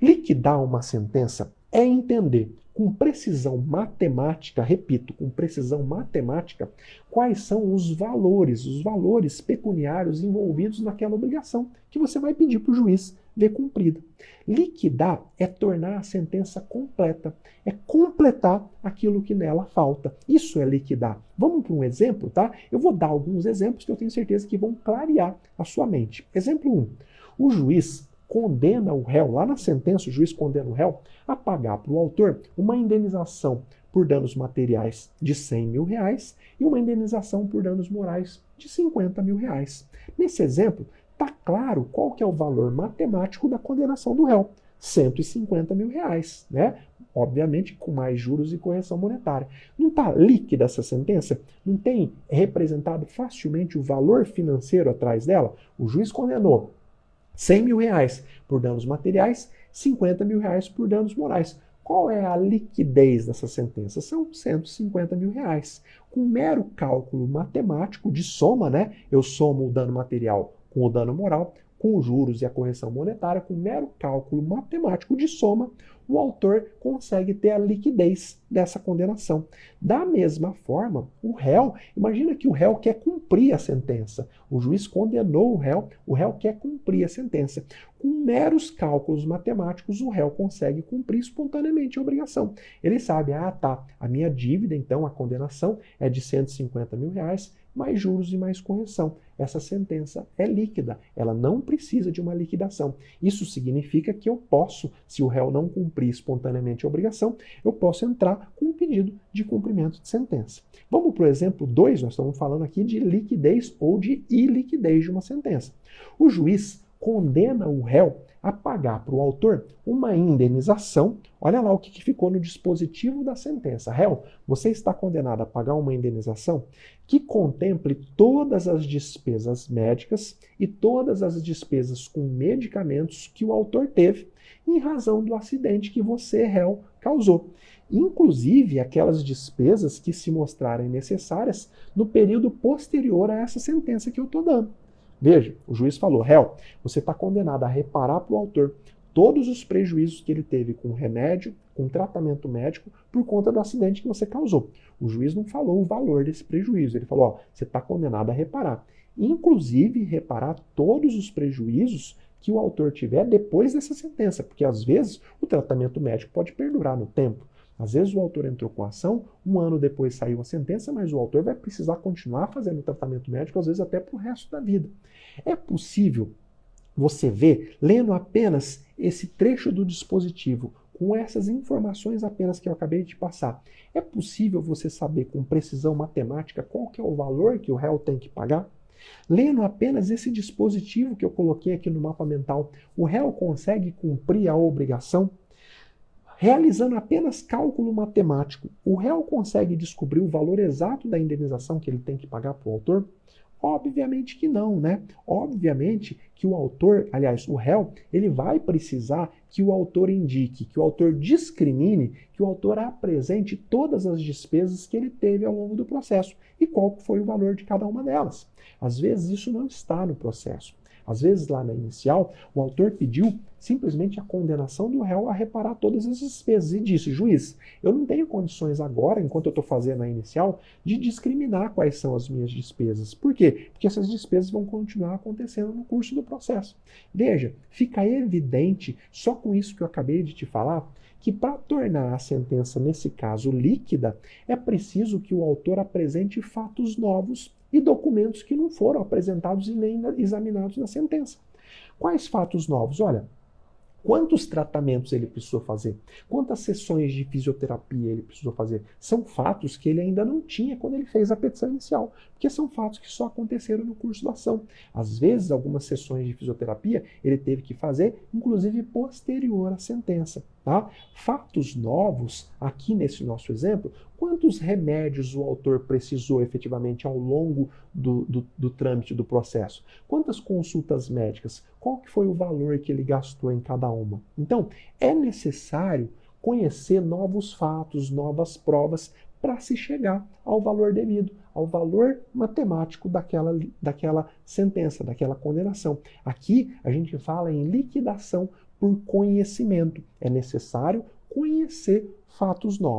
Liquidar uma sentença é entender com precisão matemática, repito, com precisão matemática, quais são os valores pecuniários envolvidos naquela obrigação que você vai pedir para o juiz ver cumprida. Liquidar é tornar a sentença completa, é completar aquilo que nela falta. Isso é liquidar. Vamos para um exemplo, tá? Eu vou dar alguns exemplos que eu tenho certeza que vão clarear a sua mente. Exemplo 1. O juiz condena o réu, lá na sentença o juiz condena o réu a pagar para o autor uma indenização por danos materiais de R$100.000 e uma indenização por danos morais de R$50.000. Nesse exemplo, está claro qual que é o valor matemático da condenação do réu, R$150.000, né? Obviamente com mais juros e correção monetária. Não está líquida essa sentença? Não tem representado facilmente o valor financeiro atrás dela? O juiz condenou R$100.000 por danos materiais, R$50.000 por danos morais. Qual é a liquidez dessa sentença? São R$150.000. Com um mero cálculo matemático de soma, né? Eu somo o dano material com o dano moral, com os juros e a correção monetária, com um mero cálculo matemático de soma, o autor consegue ter a liquidez dessa condenação. Da mesma forma, o réu, imagina que o réu quer cumprir a sentença. O juiz condenou o réu quer cumprir a sentença. Com meros cálculos matemáticos, o réu consegue cumprir espontaneamente a obrigação. Ele sabe, a minha dívida, então, a condenação é de R$150.000, mais juros e mais correção. Essa sentença é líquida, ela não precisa de uma liquidação. Isso significa que eu posso, se o réu não cumprir espontaneamente a obrigação, eu posso entrar com um pedido de cumprimento de sentença. Vamos para o exemplo 2, nós estamos falando aqui de liquidez ou de iliquidez de uma sentença. O juiz condena o réu a pagar para o autor uma indenização. Olha lá o que ficou no dispositivo da sentença. Réu, você está condenado a pagar uma indenização que contemple todas as despesas médicas e todas as despesas com medicamentos que o autor teve em razão do acidente que você, réu, causou. Inclusive aquelas despesas que se mostrarem necessárias no período posterior a essa sentença que eu estou dando. Veja, o juiz falou, réu, você está condenado a reparar para o autor todos os prejuízos que ele teve com remédio, com tratamento médico, por conta do acidente que você causou. O juiz não falou o valor desse prejuízo, ele falou, você está condenado a reparar. Inclusive, reparar todos os prejuízos que o autor tiver depois dessa sentença, porque às vezes o tratamento médico pode perdurar no tempo. Às vezes o autor entrou com a ação, um ano depois saiu a sentença, mas o autor vai precisar continuar fazendo o tratamento médico, às vezes até para o resto da vida. É possível você ver, lendo apenas esse trecho do dispositivo, com essas informações apenas que eu acabei de passar, é possível você saber com precisão matemática qual que é o valor que o réu tem que pagar? Lendo apenas esse dispositivo que eu coloquei aqui no mapa mental, o réu consegue cumprir a obrigação? Realizando apenas cálculo matemático, o réu consegue descobrir o valor exato da indenização que ele tem que pagar para o autor? Obviamente que não, né? Obviamente que o autor, aliás, o réu, ele vai precisar que o autor indique, que o autor discrimine, que o autor apresente todas as despesas que ele teve ao longo do processo e qual foi o valor de cada uma delas. Às vezes isso não está no processo. Às vezes, lá na inicial, o autor pediu simplesmente a condenação do réu a reparar todas as despesas e disse, juiz, eu não tenho condições agora, enquanto eu estou fazendo a inicial, de discriminar quais são as minhas despesas. Por quê? Porque essas despesas vão continuar acontecendo no curso do processo. Veja, fica evidente, só com isso que eu acabei de te falar, que para tornar a sentença, nesse caso, líquida, é preciso que o autor apresente fatos novos e documentos que não foram apresentados e nem examinados na sentença. Quais fatos novos? Olha, quantos tratamentos ele precisou fazer? Quantas sessões de fisioterapia ele precisou fazer? São fatos que ele ainda não tinha quando ele fez a petição inicial, porque são fatos que só aconteceram no curso da ação. Às vezes, algumas sessões de fisioterapia ele teve que fazer, inclusive posterior à sentença. Tá? Fatos novos, aqui nesse nosso exemplo, quantos remédios o autor precisou efetivamente ao longo do trâmite do processo? Quantas consultas médicas? Qual que foi o valor que ele gastou em cada uma? Então, é necessário conhecer novos fatos, novas provas, para se chegar ao valor devido, ao valor matemático daquela sentença, daquela condenação. Aqui a gente fala em liquidação por conhecimento. É necessário conhecer fatos novos.